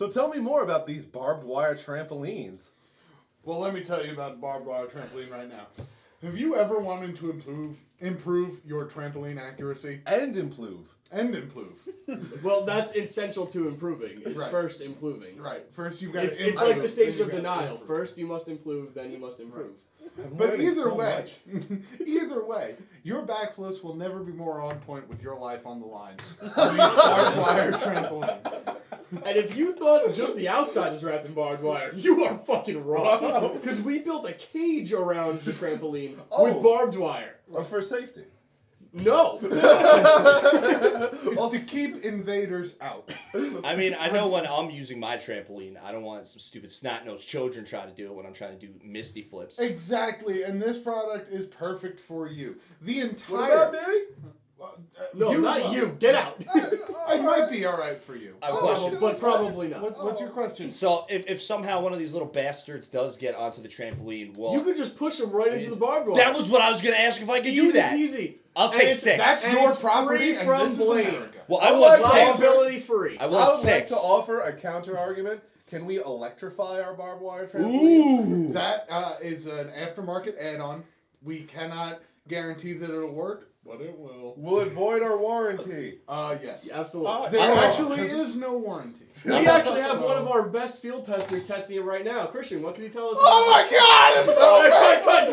So tell me more about these barbed wire trampolines. Well, let me tell you about barbed wire trampoline right now. Have you ever wanted to improve your trampoline accuracy? And improve. Well, that's essential to improving. It's Right. first improving. Right. First, you've got to It's like the stages of denial. First, you must improve, then you must improve. I'm But learning either so way, much. either way, your backflips will never be more on point with your life on the line than these barbed wire trampolines. And if you thought just the outside is wrapped in barbed wire, you are fucking wrong. Because we built a cage around the trampoline with barbed wire. Or for safety. No. It's to keep invaders out. I mean, I know when I'm using my trampoline, I don't want some stupid snot-nosed children trying to do it when I'm trying to do misty flips. Exactly, and this product is perfect for you. The entire... What about me? No, not you. Get out. It might be all right for you. But probably not. What's your question? So, if somehow one of these little bastards does get onto the trampoline, well... You could just push him right into the barbed wire. That was what I was going to ask if I could do that. Easy. I'll take 6. That's your property, and this is America. Well, I want 6. Liability free. I I want would 6. like to offer a counter argument. Can we electrify our barbed wire trampolines? Ooh. That is an aftermarket add-on. We cannot guarantee that it'll work, but it will. Will it void our warranty? Yes. Absolutely. There actually is no warranty. We actually have one of our best field testers testing it right now. Christian, what can you tell us? Oh my God! It's so Cut.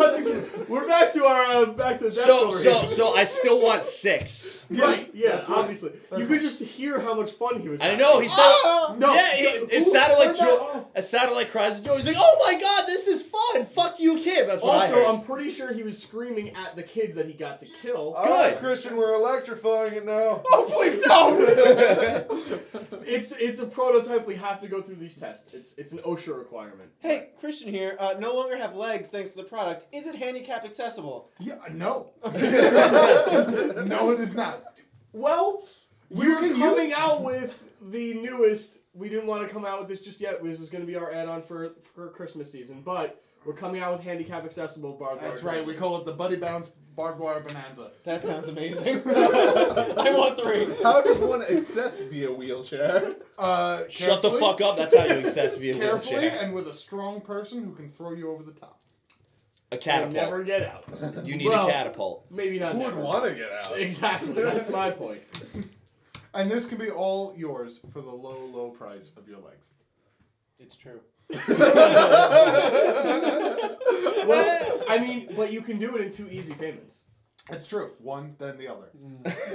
We're back to our back to the desk over here. So I still want 6. Right, yeah, That's right. obviously. You could just hear how much fun he was I having. know, he sounded... No. Yeah, it sounded like joy. It sounded like cries of joy. He's like, "Oh my God, this is fun! Fuck you, kids!" That's what I Also, heard. I'm pretty sure he was screaming at the kids that he got to kill. All right, Christian, we're electrifying it now. Oh, please don't! It's a prototype. We have to go through these tests. It's an OSHA requirement. Hey, Christian here. No longer have legs thanks to the product. Is it handicap accessible? Yeah, no. No, it is not. Well, You we're can coming use- out with the newest. We didn't want to come out with this just yet. This is going to be our add-on for Christmas season, but we're coming out with handicap accessible barbed wire. That's right. We call it the Buddy Bounce Barbed Wire Bonanza. That sounds amazing. I want 3. How does one access via wheelchair? Shut the fuck up. That's how you access via Carefully wheelchair. and with a strong person who can throw you over the top. A We'll catapult. never get out. You need Well, a catapult. Maybe not. Who would never. want to get out? Exactly. That's my point. And this can be all yours for the low, low price of your legs. It's true. Well, I mean, but you can do it in 2 easy payments. It's true. One, then the other.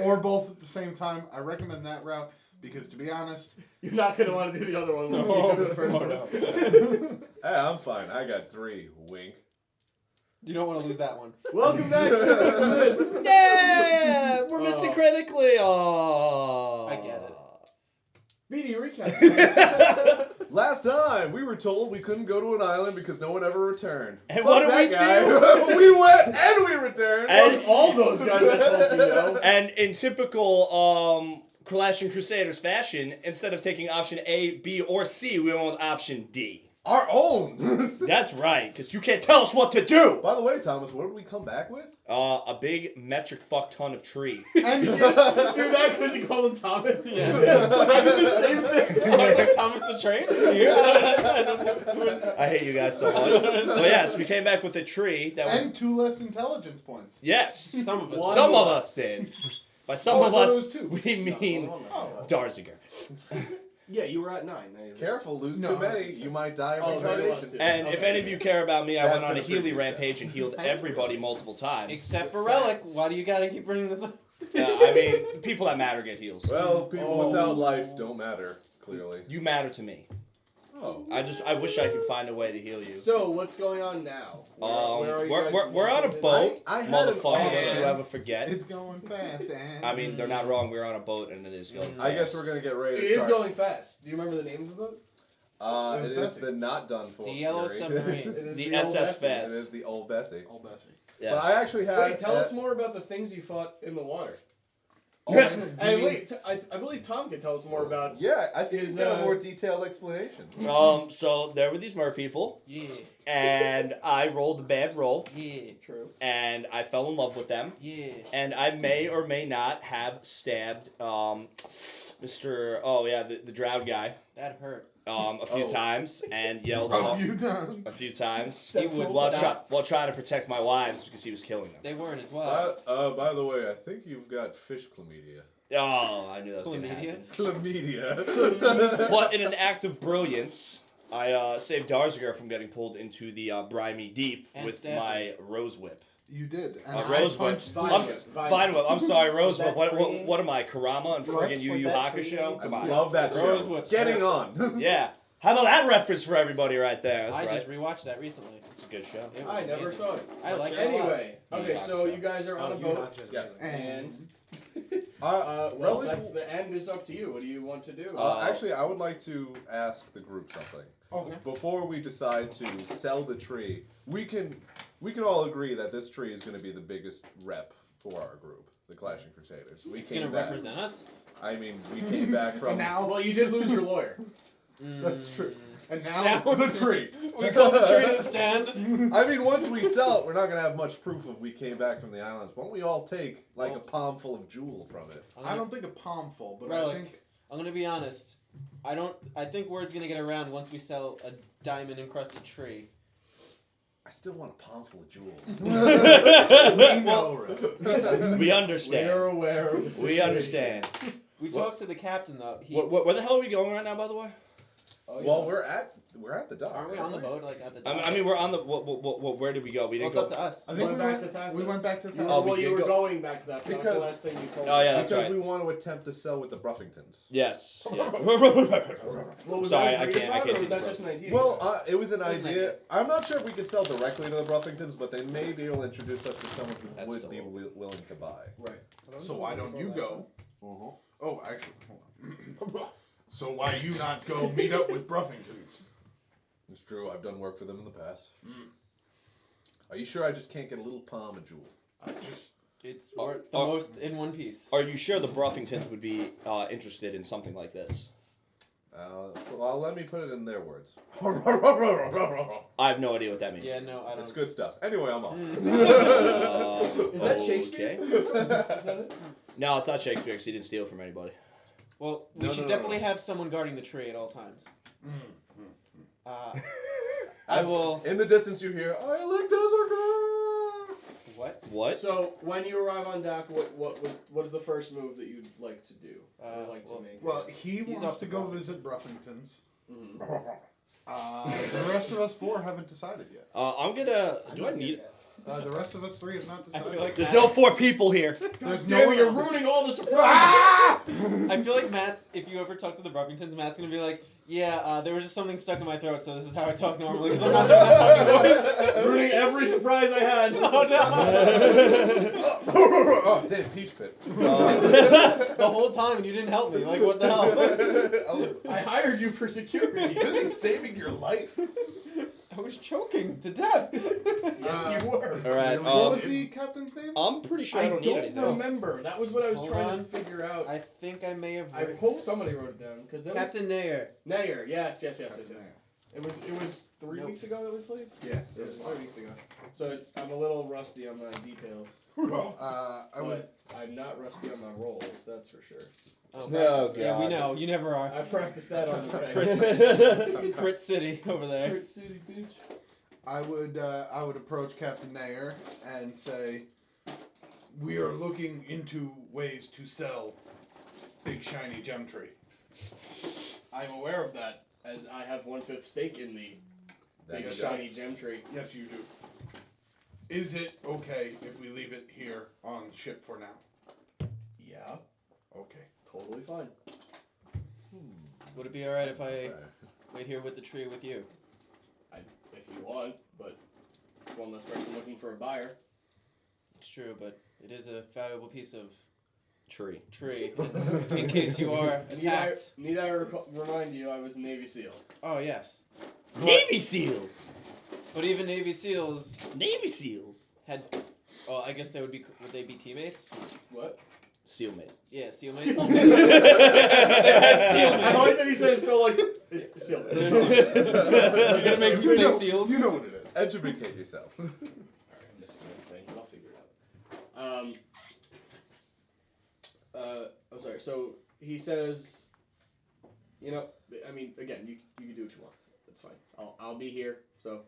Or both at the same time. I recommend that route because, to be honest... You're not going to want to do the other one once you do the first one. Hey, I'm fine. I got 3. Wink. You don't want to lose that one. Welcome back to this. Yeah, we're missing critically. Oh, I get it. Beattie, recap. Last time, we were told we couldn't go to an island because no one ever returned. And Fuck what did that we guy. do? We went and we returned. And- All those guys that told you no. And in typical Clashing Crusaders fashion, instead of taking option A, B, or C, we went with option D. Our own. That's right, because you can't tell us what to do. By the way, Thomas, what did we come back with? A big metric fuck ton of tree. And Just do that because you called him Thomas? Yeah. I did the same thing. I was like, Thomas the Train is here? I don't know who is. I hate you guys so much. Well, yes, we came back with a tree that was... and 2 less intelligence points. Yes. Some of us. Some of us did. By some Oh, I of thought it us, was 2. we mean Darzarger. Yeah, you were at 9. Now you're Careful, lose No, too many. it's- You might die of Oh, maybe it was retardation. too. And if Okay. any of you care about me, I That's went on been a a Healy previous rampage and healed everybody multiple times. Except for Relic. Why do you gotta keep bringing this up? I mean, people that matter get heals. Well, people without life don't matter, clearly. You matter to me. Oh. I wish I could find a way to heal you. So, what's going on now? Where are you guys We're on a located? boat, I had an motherfucker. Don't offer. you ever forget? It's going fast, and... I mean, they're not wrong. We're on a boat, and it is going. I guess fast. we're gonna get ready It to is start. going fast. Do you remember the name of the boat? It is the not done for. The Yellow Fury. Submarine. It is The Old SS Bessie. It Fast. is the old Bessie. Old Bessie. Yes. But I actually had. Wait, tell us more about the things you fought in the water. Oh, And wait, I believe Tom can tell us more about. Yeah, I think Is, he's got a more uh, detailed explanation. So there were these mer people, Yeah. and I rolled a bad roll, Yeah. True. and I fell in love with them, Yeah. and I may or may not have stabbed Mr. Oh yeah, the Drow guy. That hurt. a few times and yelled A few times. a few times He would while trying to protect my wives because he was killing them. They weren't as well. By the way, I think you've got fish chlamydia. Oh, I knew that was going to Chlamydia? happen. Chlamydia. But in an act of brilliance, I saved Darzarger from getting pulled into the briny deep And with stabbed my rose whip. You did. And Rose whip. punched Vine whip. I'm sorry, rose whip. that What am I, Karama and What? friggin' Yu Was Yu that Hakusho? pre- Come I on. love that Rose show. whips. Getting on. Yeah. How about that reference for everybody right there? That's I right. just rewatched that recently. It's a good show. It was I never amazing. saw it. I like it. Anyway, a lot. okay, so you guys are on a boat, Yes. and Well, well, that's the end is up to you. What do you want to do? actually, I would like to ask the group something. Okay. Before we decide to sell the tree, we can all agree that this tree is going to be the biggest rep for our group, the Clashing Crusaders. We It's came gonna back. represent us. I mean, we came back from. And now, Well, you did lose your lawyer. that's true. And Now- now the tree. We call the tree to the stand. I mean, once we sell it, we're not going to have much proof of we came back from the islands. Why don't we all take like a palm full of jewel from it? I don't think a palm full, but Relic. I think I'm gonna be honest. I think word's gonna get around once we sell a diamond encrusted tree. I still want a palm full of jewel. we know. Rick. We We're understand. aware of the situation. We understand. We talked to the captain though. He, Where the hell are we going right now, by the way? Oh, Well, yeah. we're at the dock. aren't we on the boat like at the? I mean, we're on the. Where did we go? We Well, didn't it's go. up to us. I think Went back to Thassa. we went back to You, Thassa. Oh, we well, you did were go- going back to that. So that was Because- the last thing you told me. Oh, yeah, that's because right. we want to attempt to sell with the Bruffingtons. Yes. Yeah. What was Sorry, that I agreed can't- I about, can't or do was that the just an idea? Well, it was an It was an idea. idea. I'm not sure if we could sell directly to the Bruffingtons, but they may be able to introduce us to someone who That's would still- be willing to buy. right. So why don't you go? Uh-huh. Oh, actually, hold on. So why you not go meet up with Bruffingtons? It's true. I've done work for them in the past. Are you sure I just can't get a little palm of jewel? I just It's the most in one piece. Are you sure the Bruffingtons would be interested in something like this? Well, let me put it in their words. I have no idea what that means. Yeah, no, I don't. It's good stuff. Anyway, I'm off. Is that Shakespeare? Okay. Is that it? No, it's not Shakespeare because he didn't steal from anybody. Well, we No, should no, no, definitely no. have someone guarding the tree at all times. I As- will. In the distance, you hear, "I like Darzarger." What? What? So when you arrive on dock, what is the first move that you'd like to do? Or like to make? well, he He's wants off to the go Bruffingtons. visit Bruffingtons. Mhm. The rest of us four haven't decided yet. I'm gonna. Do I need? The rest of us three have not I decided. feel like There's Matt, no 4 people here. There's Damn no it, you're one else. ruining all the surprise. I feel like Matt. If you ever talk to the Bruffingtons, Matt's gonna be like, "Yeah, there was just something stuck in my throat, so this is how I talk normally." Because I'm not doing that fucking voice. Ruining every surprise I had. Oh no! Oh, damn, peach pit. The whole time, and you didn't help me. Like, what the hell? I hired you for security. Busy saving your life. I was choking to death. Yes, you were. All right. What was the captain's name? I'm pretty sure I I don't need anything. remember. That was what I was Hold trying on. to figure out. I think I may have. I hope somebody wrote it down because Captain Nair. Nair. Yes. It was 3 Nope. weeks ago that we played. Yeah. It was 3 weeks ago. So I'm a little rusty on my details. Well, I would. But I'm not rusty on my rolls. That's for sure. Oh, Oh, yeah, we God. know. You never are. I practiced that on the site. Crit City over there. Crit City, bitch. I would approach Captain Nair and say, "We are looking into ways to sell big shiny gem tree." I'm aware of that, as I have 1/5 stake in the That big you shiny gem tree. Yes, you do. Is it okay if we leave it here on ship for now? Yeah, Okay. totally fine. Would it be alright if I wait here with the tree with you? If you want, but it's one less person looking for a buyer. It's true, but it is a valuable piece of Tree. tree in case you are attacked. Need I remind you, I was a Navy SEAL. Oh yes, Navy SEALs. but even Navy SEAls Navy SEAls. had. Oh, I guess they would be. Would they be teammates? What? SEAL mate. Yeah, SEALmates. Seal SEALmates. I like that he said it so like it's seal. You're gonna make me say seals? You know what it is. Educate yourself. Alright, I'm missing one thing, but I'll figure it out. I'm sorry. So he says, You know, I mean, again, you can do what you want. That's fine. I'll be here, so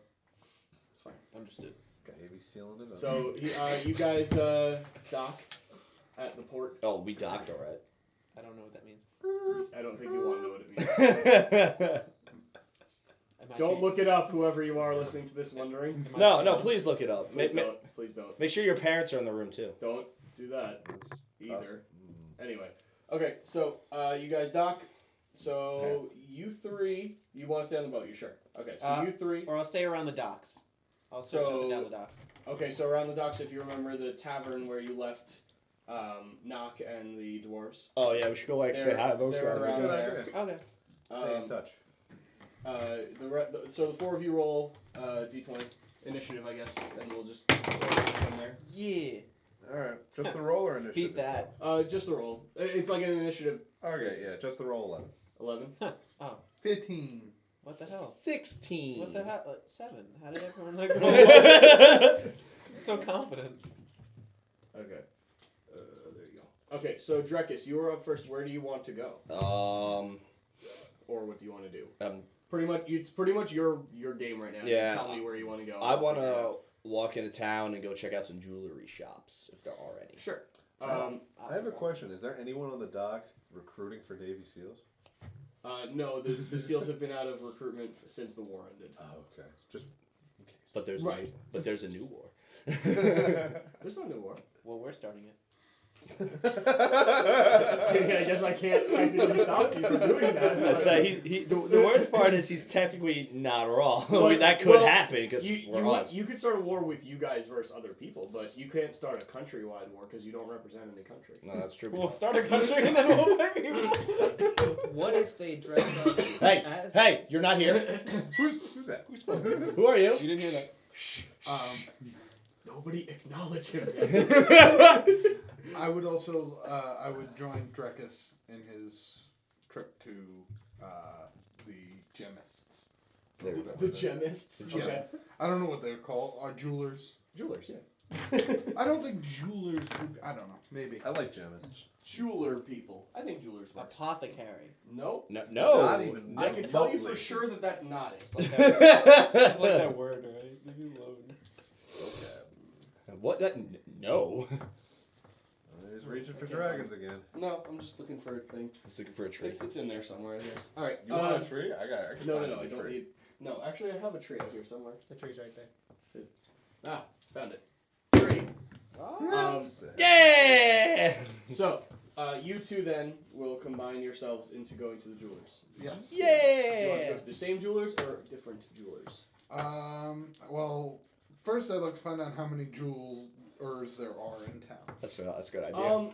it's fine. Understood. Maybe sealing it up. So you guys dock at the port. Oh, we docked, all right. I don't know what that means. I don't think you want to know what it means. I'm Don't actually- look it up, whoever you are listening to this wondering. am I No, feeling- please look it up. Please don't. Please don't. Make sure your parents are in the room too. Don't do that That's either. awesome. Anyway, okay, so you guys dock. So you three, you want to stay on the boat? You sure? Okay, so you three. Or I'll stay around the docks. I'll stay So- down the docks. Okay, so around the docks, if you remember the tavern where you left Nock and the dwarves. Oh yeah, we should go like say hi to those they're guys. That's a around good there. idea. Okay. Stay in touch. So the four of you roll d20 initiative, I guess, and we'll just roll from there. Yeah. All right, just the roller initiative. Beat that. Just the roll. It's like an initiative. Okay, yeah, just the roll 11. 11. Oh, 15. what the hell? 16. What the hell? 7. How did everyone like roll? So confident. Okay. There you go. Okay, so Drekas, you are up first. Where do you want to go, or what do you want to do? Pretty much, it's pretty much your game right now. Yeah. You tell me where you want to go. I I'll want figure it to out. walk into town and go check out some jewelry shops if there are any. Sure. I have a question. Is there anyone on the dock recruiting for Navy SEALs? No, the SEALs have been out of recruitment since the war ended. Oh, okay. Just But there's Right. But there's a new war. There's no new war. Well, we're starting it. I guess I can't technically stop you from doing that. So the worst part is he's technically not wrong. Well, that could well, happen because we're us. you could start a war with you guys versus other people, but you can't start a countrywide war because you don't represent any country. No, that's true. We'll start a country and then we'll fight people. What if they dress up Hey, as... hey, you're not here. who's that? Who spoke? You Who are you? didn't hear that. Nobody acknowledge him yet. I would also I would join Drekas in his trip to the gemists. There we go. The gemists. Yeah. Okay. I don't know what they're called. Jewelers. Jewelers, yeah. I don't think jewelers would, I don't know. Maybe. I like Gemis. Jeweler people. I think jewelers works. Apothecary. Nope. No. Not even. I can tell you remotely. for sure that that's not it. Just like that word, right? Leave me alone. Okay. What? No. He's reaching for dragons again. No, I'm just looking for a thing. I was looking for a tree. It's in there somewhere, I guess. All right. You want a tree? I can No, find I a don't tree. need. No, actually, I have a tree out here somewhere. The tree's right there. Ah, found it. Tree. Oh. Yeah. So, you two then will combine yourselves into going to the jewelers. Yes. Do you want to Yeah. go to the same jewelers or different jewelers? Well, first I'd like to find out how many jewelers there are in town. That's a good idea.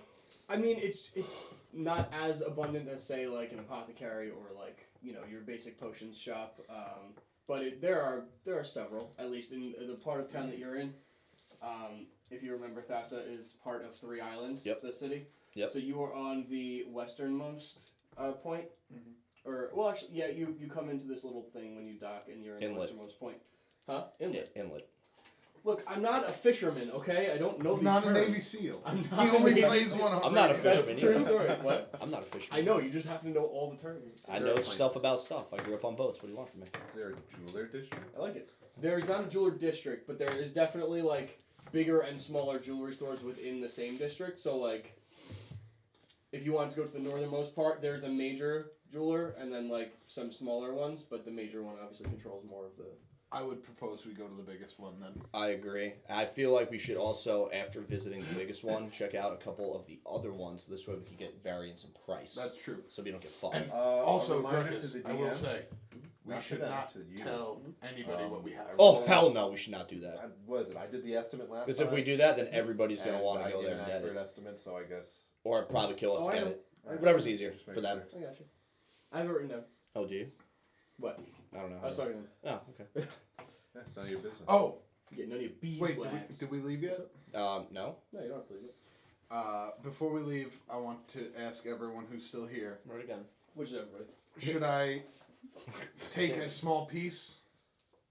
I mean, it's not as abundant as say like an apothecary or like your basic potions shop. But there are several, at least in the part of town that you're in. If you remember, Thassa is part of 3 Islands, Yep. the city. Yep. So you are on the westernmost point. Mhm. Or, well, actually, yeah, you come into this little thing when you dock and you're in the Inlet. westernmost point. Huh? Inlet. Yeah, inlet. Look, I'm not a fisherman, okay? I don't know He's these not terms. a Navy SEAL. I'm He not a only Navy plays SEAL. one on I'm not a radio. That's fisherman a true either. story. What? I'm not a fisherman. I know, you just happen to know all the terms. It's I very know funny. stuff about stuff. I grew up on boats. What do you want from me? Is there a jeweler district? I like it. There's not a jeweler district, but there is definitely like bigger and smaller jewelry stores within the same district. So like, if you wanted to go to the northernmost part, there's a major jeweler and then like some smaller ones, but the major one obviously controls more of the. I would propose we go to the biggest one then. I agree. I feel like we should also, after visiting the biggest one, check out a couple of the other ones. This way we can get variance in price. That's true. So we don't get fucked. And Also, also, reminder to Drekas, the I will DM. say, we Not to should them, not to you. tell anybody what we have. Oh, hell no. We should not do that. Was it? I did the estimate last Because time. if we do that, then everybody's going to and want I to go gave there an and get accurate it. estimate, so I guess. Or probably kill us Oh, I again. know. Whatever's easier Just for making them. sure. I got you. I have it written down. Oh, do you? What? I don't know. I was talking to Oh, okay. That's none of your business. Oh, get none of your wait, beeswax. did we leave yet? No. No, you don't have to leave it. Before we leave, I want to ask everyone who's still here, Wrote again. Which is everybody. should I take a small piece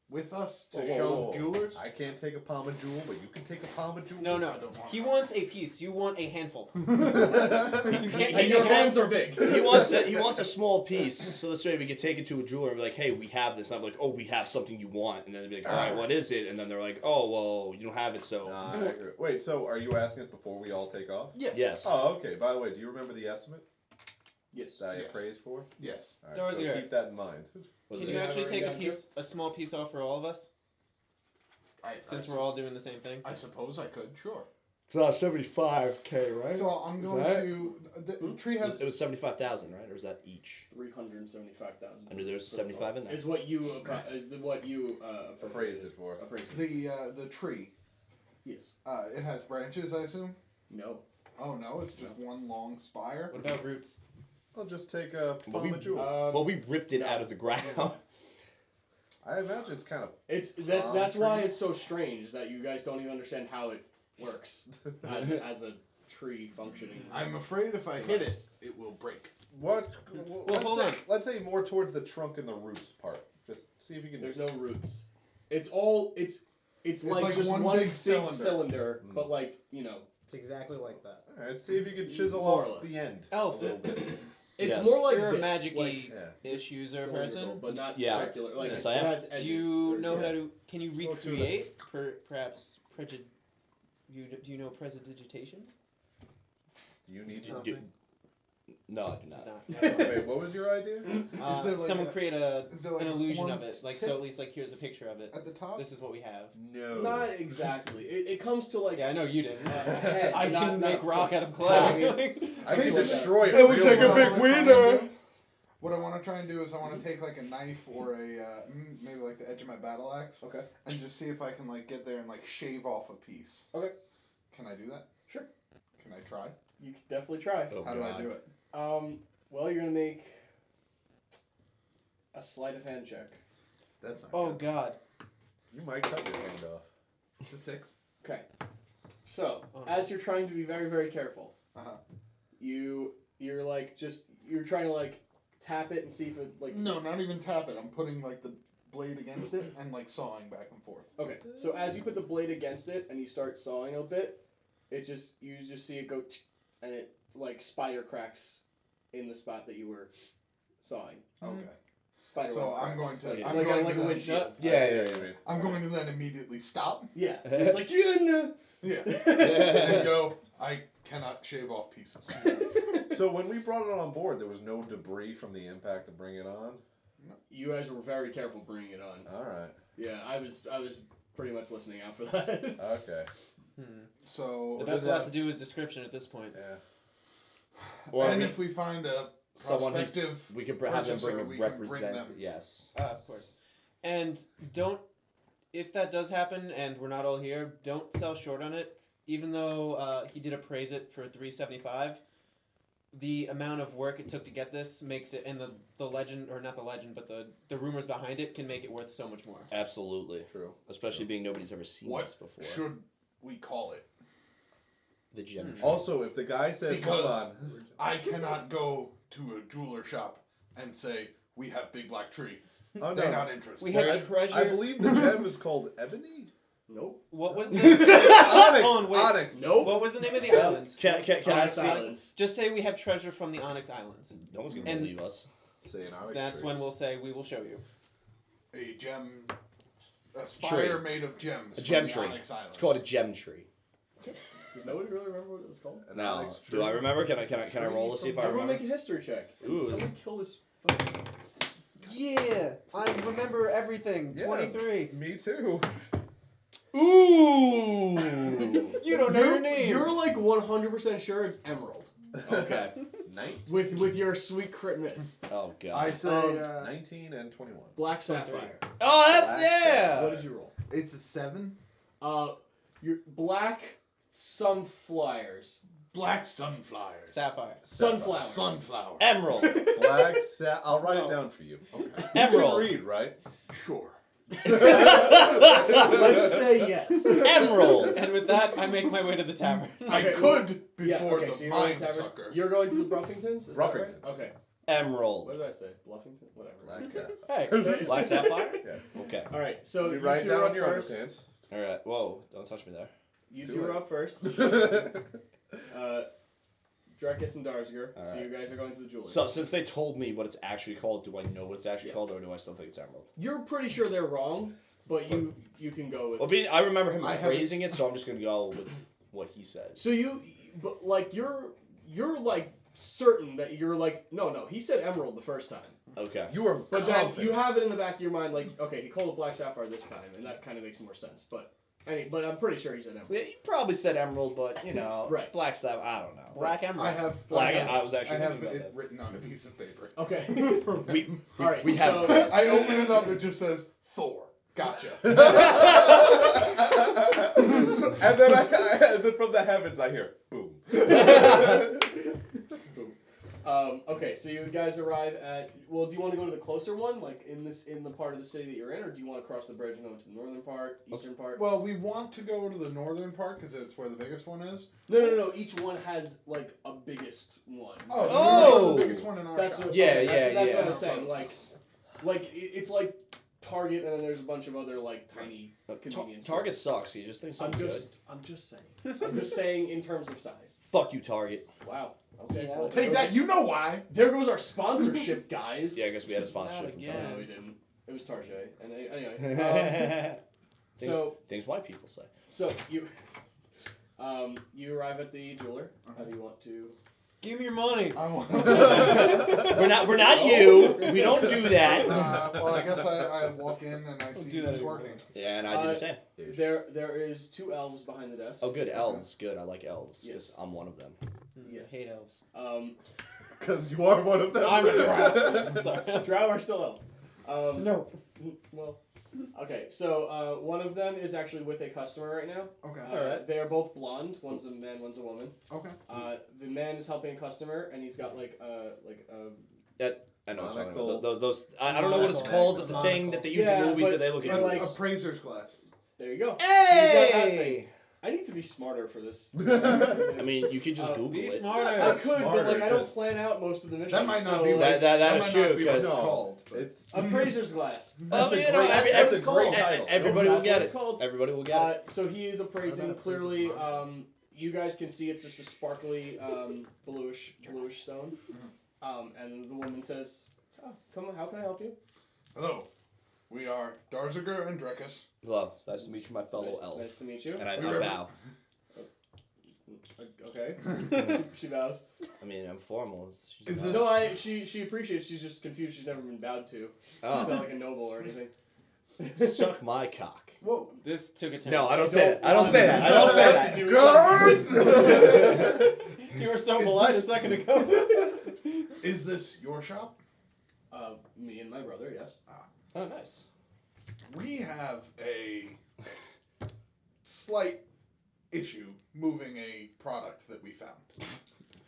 with us to Whoa, whoa, show whoa, whoa. jewelers? I can't take a palm of jewel, but you can take a palm of jewel. No, no. I don't want He that. wants a piece. You want a handful. You no. can't And take your a hands are big. He wants a small piece, so this way we can take it to a jeweler and be like, hey, we have this. And I'm like, oh, we have something you want. And then they'd be like, all right, what is it? And then they're like, oh, well, you don't have it, so. Nah, I agree. Wait, so are you asking us before we all take off? Yeah. Yes. Oh, okay. By the way, do you remember the estimate Yes. that I Yes. appraised for? Yes. All right, so Darzarger. keep that in mind. Was Can it- you Yeah, actually we're take gonna a small piece off for all of us? Since we're all doing the same thing. I suppose I could, sure. It's 75K, right? So I'm Is going that- to. The tree It has. was 75,000, right? Or is that each? 375,000. I knew there was 75 in there. Is what you Appraised it for. appraised it. The tree. Yes. It has branches, I assume. No. Oh no, it's just one long spire. What about roots? I'll just take a Well, palm of jewel. Well, we ripped it out of the ground. I imagine it's kind of. That's why it's so strange is that you guys don't even understand how it works as a tree functioning. I'm afraid if I hit it, it will break. What? Well, hold on. Let's say more towards the trunk and the roots part. Just see if you can. There's no roots. It's all it's like, like just one one big big cylinder. cylinder, but like It's exactly like that. All right, see if you can chisel More or off less. the end. Elf. A little bit. it's Yes. more like You're a this, magic-y like, Yeah. ish user cylindrical, person. but not Yeah. circular. Like Yes, it I am. has Do edges. you know yeah. how to? Can you Go through recreate? Perhaps do you know prestidigitation? Do you need Do- something? No, I do not. No. Wait, what was your idea? Is there like someone a- create Is there like an a illusion of formed it, like tip so at least like here's a picture of it. at the top? This is what we have. No. Not exactly. It comes to like Yeah, I know you did. a head. I not- can not make a rock foot. out of clay. I can It's destroy it. It looks like a real big well. wiener. What I want to try and do is I want to take like a knife or a maybe like the edge of my battle axe Okay. and just see if I can like get there and like shave off a piece. Okay. Can I do that? Sure. Can I try? You can definitely try. Oh, How do I God. do it? Well, you're gonna make a sleight of hand check. That's not Oh good. God. You might cut your hand off. It's a 6. Okay. So, Oh. as you're trying to be very, very careful, Uh-huh. you're like you're trying to like tap it and see if it like. No, not even tap it. I'm putting like the blade against it and like sawing back and forth. Okay. So as you put the blade against it and you start sawing a bit, you just see it go, and it like spider cracks in the spot that you were sawing. Okay. Spider. So web I'm cracks. going to- like, I'm like, going like to a then- windshield. Yeah, I see yeah, what yeah. you mean. I'm going to then immediately stop. Yeah. It's like Jin. Yeah. And go, I cannot shave off pieces. So when we brought it on board, there was no debris from the impact to bring it on. You guys were very careful bringing it on. All right. Yeah, I was pretty much listening out for that. Okay. So, The best lot to do is description at this point. Yeah. Or and we- if we find a someone who's- prospective we could have them purchaser, bring we a can bring representative. them. Yes. Of course. And don't, if that does happen and we're not all here, don't sell short on it. Even though he did appraise it for $375, the amount of work it took to get this makes it, and the legend, or not the legend, but the rumors behind it can make it worth so much more. Absolutely. True. Especially being nobody's ever seen What this before. should we call it? The gem. Also, if the guy says, "Hold Because on," I cannot go to a jeweler shop and say, we have big black tree. oh They're no, not interested. We had I treasure. believe the gem is called ebony. Nope. What was the Onyx. Hold on, wait. Onyx. Nope. What was the name of the island? Can I Onyx see? Islands. Just say we have treasure from the Onyx Islands. No one's gonna And- believe us. Say an onyx That's tree. when we'll say we will show you. A gem, a spire Tree. made of gems. A gem from tree. the Onyx Islands. It's called a gem tree. Does nobody really remember what it was called? An No. onyx Do I tree. remember? Can I roll to see if I Everyone remember? make a history check. Ooh. Someone kill this fucking... Yeah, I remember everything. Yeah. 23. Me too. Ooh. You don't know your name. You're like 100% sure it's Emerald. Okay. Night. With your sweet crit miss. Oh god. I say, 19 and 21. Black Sapphire. Oh, that's Black yeah. What did you roll? it's a 7. Your black sunflowers. Black sunflowers. Sapphire. Sunflowers. Sunflower. Emerald. Black I'll write No. it down for you. Okay. Emerald. You can read, right? Sure. Let's say yes. Emerald. And with that, I make my way to the tavern. I Okay, could Yeah, before okay, the so you're going mind to tavern. sucker. You're going to the Bruffingtons? Is that Ruffingtons. right? Okay. Emerald. What did I say? Bluffington? Whatever. Black cat. Hey. Black sapphire? Yeah. Okay. All right, so You you write two are down up your first. underpants. All right. Whoa! Don't touch me there. You Do two are it. up first. Drekas and Darzarger. All So right. you guys are going to the jewelers. So since they told me what it's actually called, do I know what it's actually called, or do I still think it's emerald? You're pretty sure they're wrong, but you can go with. Well, I remember him I haven't- praising it, so I'm just gonna go with what he said. So but like you're like certain that you're like no. He said emerald the first time, Okay. You are but then confident. you have it in the back of your mind like okay, he called it black sapphire this time, and that kind of makes more sense. But I'm pretty sure he said emerald. Yeah, you probably said emerald, but you know, Right. black sapphire. I don't know. Black emerald. I have. Black- I have, I was actually I have thinking about it that. written on a piece of paper. Okay. We All right. we so have. I open it up. It just says Thor. Gotcha. and then from the heavens I hear boom. Okay, so you guys arrive at. Well, do you want to go to the closer one, like in the part of the city that you're in, or do you want to cross the bridge and go into the northern part, eastern part? Well, we want to go to the northern part because it's where the biggest one is. No. Each one has like a biggest one. Oh, Oh! the biggest one in our That's shop. what, Yeah, okay, yeah, that's what yeah. I'm saying. It's like Target, and then there's a bunch of other like tiny convenience. Target sucks. You just think I'm something just saying. I'm just saying in terms of size. good. Fuck you, Target. Wow. Okay. Yeah. well, Take that. You know why? There goes our sponsorship, guys. Yeah, I guess we had a sponsorship. from again. No, we didn't. It was Target. And anyway. Target. So Things white people say. So you arrive at the jeweler. How do you want to? Give me your money. I want. We're not you. We don't do that. Well, I guess I walk in and I see do that who's anymore. working. Yeah, and I do the same. There is 2 elves behind the desk. Oh, good. Elves. Good. I like elves. Yes. Because I'm one of them. Yes. I hate elves. Because you are one of them. I'm Drow. I'm sorry. Drow are still elf. No. Well, okay. So one of them is actually with a customer right now. Okay. They are both blonde. One's a man. One's a woman. Okay. The man is helping a customer, and he's got like a I know what you're talking Monocle. about. Those I don't know what it's called, but the thing that they use in movies that they look at. like- Appraiser's glass. There you go. He's got that thing. Hey! I need to be smarter for this. I mean, you could just Google Be it. smarter. I could, but like I don't Just- plan out most of the missions. That might not so, be like, what That is might true, not be what it's No, called. but- it's appraiser's glass. Oh, That's a you know, great- every- that's it's a great called. title. Everybody will That's get what it. it's called. Everybody will get it. So he is appraising. What about Clearly, appraising? you guys can see it's just a sparkly bluish stone. And the woman says, "Oh, come on, how can I help you?" Hello. We are Darzarger and Drekas. Hello. It's nice to meet you, my fellow elf. Nice to meet you. And I We were- bow. Okay. She bows. I mean, I'm formal. Is No, she appreciates. She's just confused. She's never been bowed to. She's not Oh, like a noble or anything. suck my cock. Whoa. This took a turn. No, I don't say that. I don't say that. I don't say that. Guards! You were so Is polite this- a second ago. Is this your shop? Me and my brother, yes. Oh, nice. We have a slight issue moving a product that we found.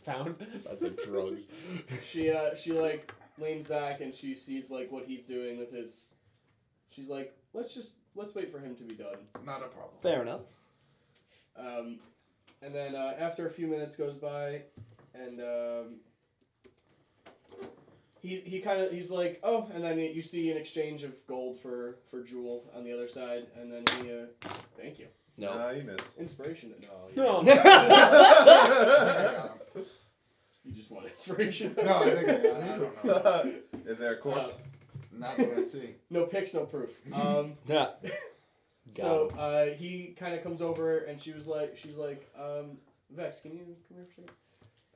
Found. That's like drugs. She like leans back and she sees like what he's doing with his. She's like, let's wait for him to be done. Not a problem. Fair enough. And then after a few minutes goes by, and he's like, oh, and then you see an exchange of gold for Jewel on the other side, and then he thank you. No. You missed. Inspiration? No. I think I got him. You just want inspiration. No, I think I got him. I don't know. Is there a corpse? Not that I see. No pics, no proof. Yeah. So he kind of comes over and she's like, Vex, can you come here for a second?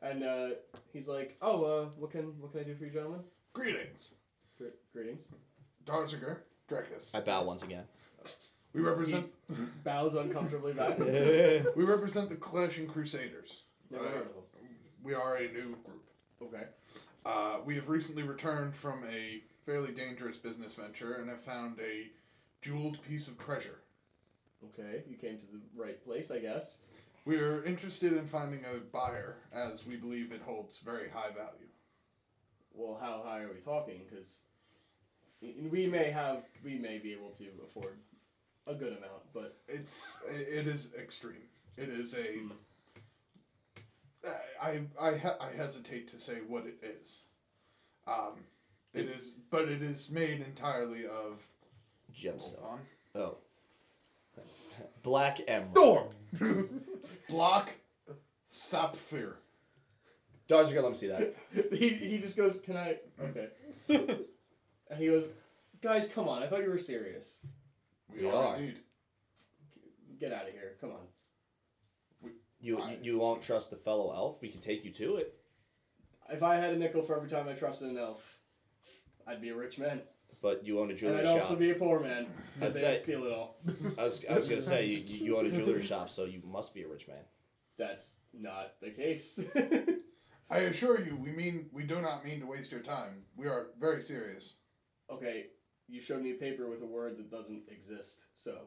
And he's like, oh, what can I do for you, gentlemen? Greetings. Greetings. Darzarger, Drekas. I bow once again. We represent Bows uncomfortably back. we represent the Clashing Crusaders. Never heard of them. We are a new group. Okay. We have recently returned from a fairly dangerous business venture and have found a jeweled piece of treasure. Okay, you came to the right place, I guess. We are interested in finding a buyer, as we believe it holds very high value. Well, how high are we talking? Because we may be able to afford a good amount, but It is extreme. It is a. I hesitate to say what it is. It is made entirely of Gemstone. hold Oh. Black emerald. Storm! block sapphire. Darzarger, let me see that. he just goes, can I? Okay. And he goes, guys, come on. I thought you were serious. We We are are. indeed. Get out of here. Come on. You won't trust the fellow elf? We can take you to it. If I had a nickel for every time I trusted an elf, I'd be a rich man. But you own a And jewelry I'd shop. also be a poor man. Because I'd they'd say- steal it all. I was gonna say you own a jewelry shop, so you must be a rich man. That's not the case. I assure you, we do not mean to waste your time. We are very serious. Okay, you showed me a paper with a word that doesn't exist, so.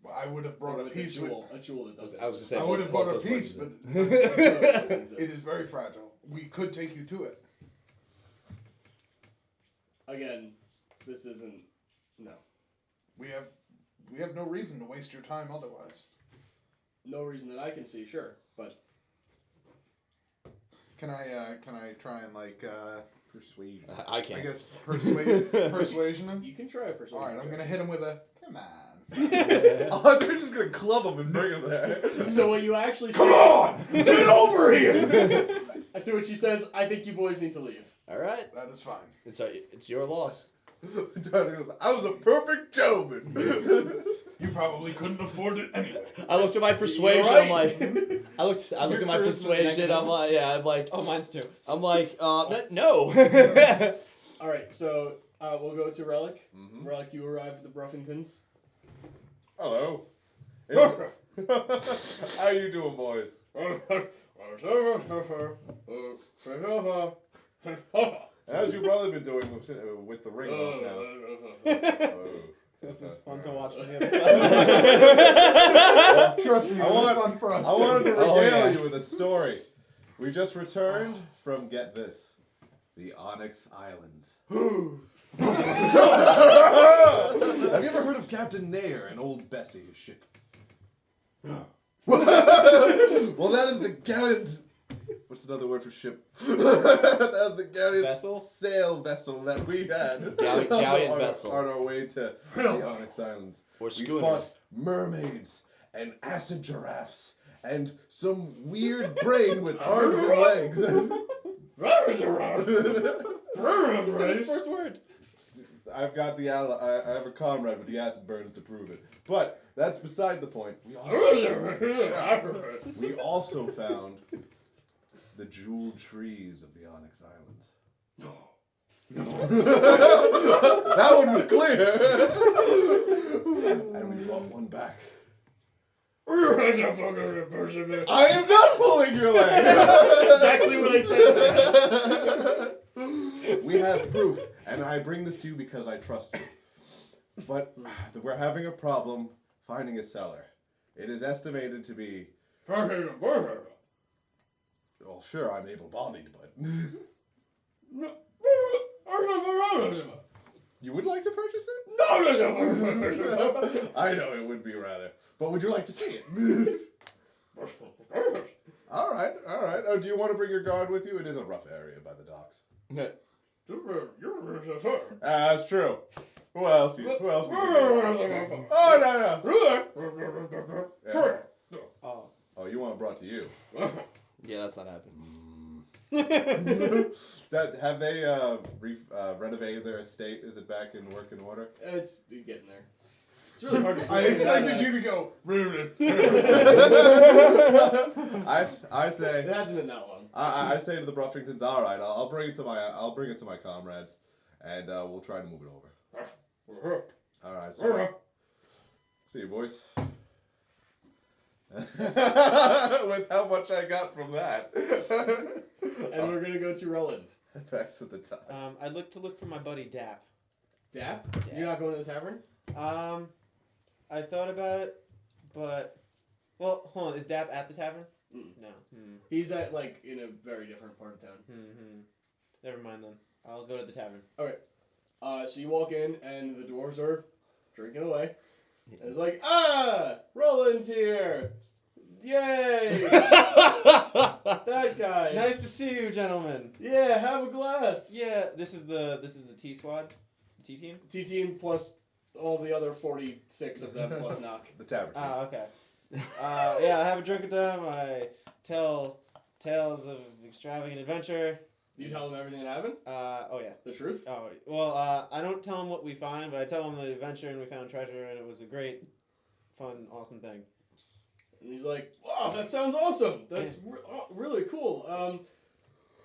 Well, I would have brought a With piece with. a jewel that doesn't I was exist. gonna say I would have both brought a those piece, words but exist. it is very fragile. We could take you to it. Again, this isn't. No. We have no reason to waste your time otherwise. No reason that I can see, sure. But Can I try and Persuasion. I I can't. guess persuasion him? you can try a persuasion. All right, I'm gonna hit him with a come on. Oh, they're just gonna club him and bring him there. So what you actually Come say, on, get over here. to which she says, I think you boys need to leave. All right, That is fine. it's your loss. Darcy goes, I was a perfect showman. You probably couldn't afford it anyway. I looked at my persuasion. You're I'm right. like, I looked Your at my charisma's persuasion. negative. I'm like, yeah. I'm like, Oh, mine's too. no. Alright, so we'll go to Relic. Mhm. Relic, you arrive at the Bruffingtons. Hello. How you doing, boys? How's your brother been doing with the ring off now? Oh. This is fun to watch from the Well, Trust me, it I was want- fun for us. I wanted to Oh, regale yeah. you with a story. We just returned from, get this, the Onyx Islands. Have you ever heard of Captain Nair and Old Bessie, his ship? Well, that is the gallant. What's another word for ship? That was the gallant Vessel? sail vessel that we had Galleon on, vessel. on our way to the Onyx Islands. Or We schooner. fought mermaids and acid giraffes and some weird brain with arms and legs. He said his first words. I've got the I have a comrade with the acid burns to prove it. But that's beside the point. We also found the jeweled trees of the Onyx Islands. That one was clear. And we brought one back. I am not pulling your leg. Exactly what I said. We have proof, and I bring this to you because I trust you. But we're having a problem finding a seller. It is estimated to be. Well, sure, I'm able-bodied, but you would like to purchase it? I know it would be rather, but would you like to see it? All right. Oh, do you want to bring your guard with you? It is a rough area by the docks. That's true. Who else? Who else? Oh no. Yeah. Oh. Oh, you want it brought to you? Yeah, that's not happening. Have they renovated their estate? Is it back in working order? It's getting there. It's really hard to I say. expected you to go. I say. It hasn't been that long. I say to the Bruffingtons, all right, I'll bring it to my comrades, and we'll try to move it over. All right, so see you, boys. With how much I got from that. And we're gonna go to Ruland. Back to the top. I'd look for my buddy Dap. Dap? You're not going to the tavern? I thought about it, but hold on. Is Dap at the tavern? Mm. No. He's at in a very different part of town. Never mind then. I'll go to the tavern. So you walk in and the dwarves are drinking away. And it's like, Roland's here. Yay! That guy. Nice to see you, gentlemen. Yeah, have a glass. Yeah, this is the T squad, T team. T team plus all the other 46 of them plus knock. The tavern. Ah, okay. Yeah, I have a drink with them. I tell tales of extravagant adventure. You tell them everything that happened? Oh yeah. The truth? Oh well, I don't tell them what we find, but I tell them the adventure and we found treasure and it was a great, fun, awesome thing. And he's like, wow, that sounds awesome. That's really cool.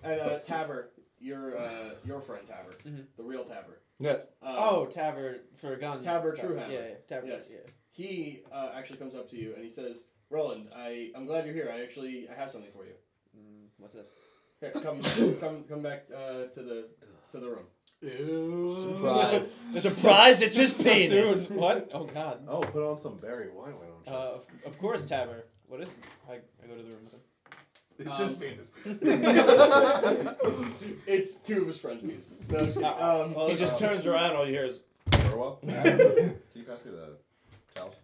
And Tabber, your friend Tabber, the real Tabber. Yes. Tabber for a gun. Tabber Truehammer. Yeah, Tabber. Yes. Yeah. He actually comes up to you and he says, Roland, I'm glad you're here. I have something for you. What's this? Here, come back to the room. Ew. Surprise! Surprise! It's his So penis. soon. What? Oh God. Oh, put on some berry wine, why don't you? Of course, Tabber. What is it? I go to the room with him. It's his penis. It's two of his friends' penises. No, I'm just kidding. He just turns around. All you hear is, Burwell? Can you pass me the towels?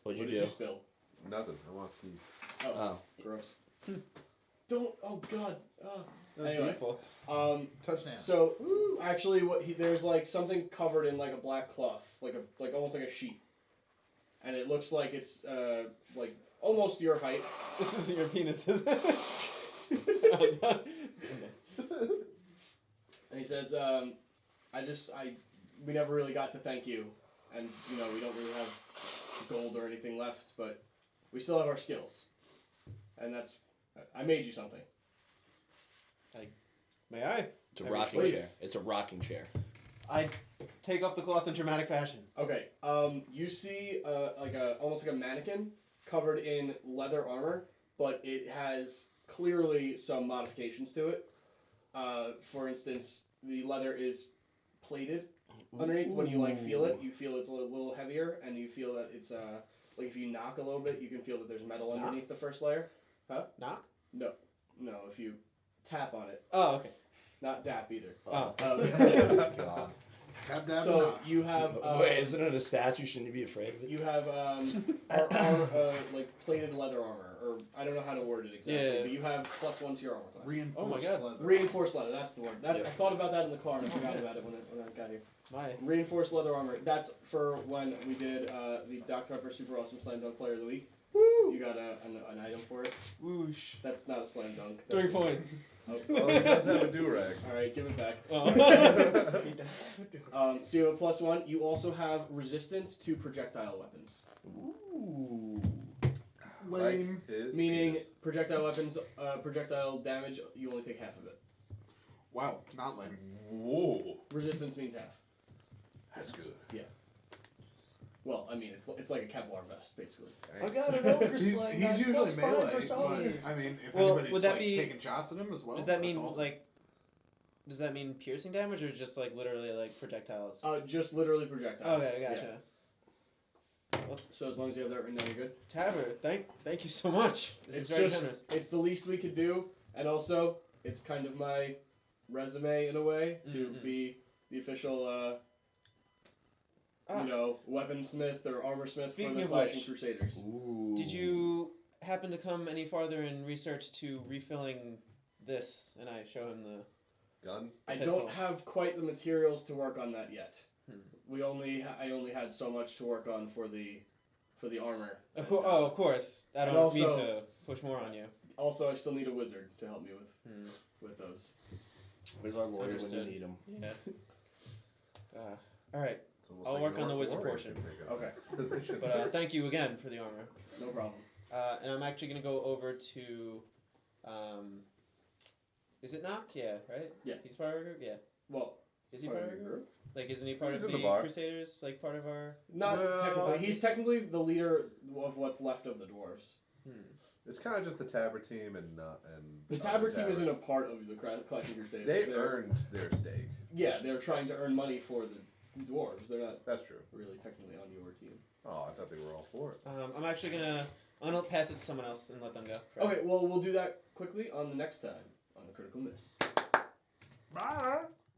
"What'd What you did do?" you spill? Nothing. I want to sneeze. Oh, gross. Don't. Oh God. That was Anyway. beautiful. Touchdown. So actually, there's like something covered in like a black cloth, like almost like a sheet, and it looks like it's like almost your height. This isn't your penis, is it? And he says, we never really got to thank you, and we don't really have gold or anything left, but we still have our skills, and I made you something. May I? It's a rocking Please. chair. It's a rocking chair. I take off the cloth in dramatic fashion. Okay. You see almost like a mannequin covered in leather armor, but it has clearly some modifications to it. For instance, the leather is plated underneath. When you feel it, you feel it's a little heavier, and you feel that it's like if you knock a little bit, you can feel that there's metal underneath the first layer. Huh? Knock? No, if you tap on it, Oh, okay. not dap either. Oh. God. Tap, dab, So knock. you have. Wait, isn't it a statue? Shouldn't you be afraid of it? You have like plated leather armor, or I don't know how to word it exactly, Yeah. but you have +1 to your armor class. Reinforced Oh my God. leather. Reinforced leather, that's the word. I thought about that in the car and I forgot yeah. about it when I got here. My. Reinforced leather armor. That's for when we did the Dr. Pepper Super Awesome Slam Dunk Player of the Week. Woo! You got an item for it. Whoosh. That's not a slam dunk. 3 points. Oh, he does have a do-rag. Alright, give it back. Oh. So you have a +1. You also have resistance to projectile weapons. Ooh. Lame. Like his Meaning penis. projectile weapons, projectile damage, you only take half of it. Wow, not lame. Whoa. Resistance means half. That's good. Well, I mean, it's like a Kevlar vest, basically. Dang. got an ogre He's usually melee, but soldiers. I mean, if Well, anybody's would that like, be- taking shots at him as well, Does that that's mean awesome. does that mean piercing damage or just like literally like projectiles? Just literally projectiles. Okay, gotcha. Yeah. So as long as you have that written down, you're good. Tabber, thank you so much. This It's is very just, generous. it's the least we could do, and also, it's kind of my resume in a way to Mhm. be the official, weaponsmith or armorsmith for Speaking the of Clashing which- Crusaders. Ooh. Did you happen to come any farther in research to refilling this? And I show him the. Gun? I pistol. don't have quite the materials to work on that yet. Hmm. I only had so much to work on for the armor. Of And, course. Oh, of course. I and don't mean also- to push more on you. Also, I still need a wizard to help me Hmm. with those. Where's our lawyer when you Understood. need him? Yeah. All right. It's almost I'll like work an on the orc wizard warrior portion. can take a Okay. position. But thank you again for the armor. No problem. And I'm actually gonna go over to. Is it Knock? Yeah. Right. Yeah. He's part of our group. Yeah. Well, Is he part part of of your our group? Like, isn't he part He's of in the the bar. Crusaders? Like part of our. not No, technically. it's- He's technically the leader of what's left of the dwarves. It's kind of just the Tabber team and The Tabber team isn't a part of the Clashing Crusaders. They They're- earned their stake. Yeah, they're trying to earn money for the dwarves. They're not That's true. really technically on your team. Oh, I thought they were all for it. I'm actually gonna. I'm gonna pass it to someone else and let them go. Okay, well, we'll do that quickly on the next time on the Critical Miss. Bye.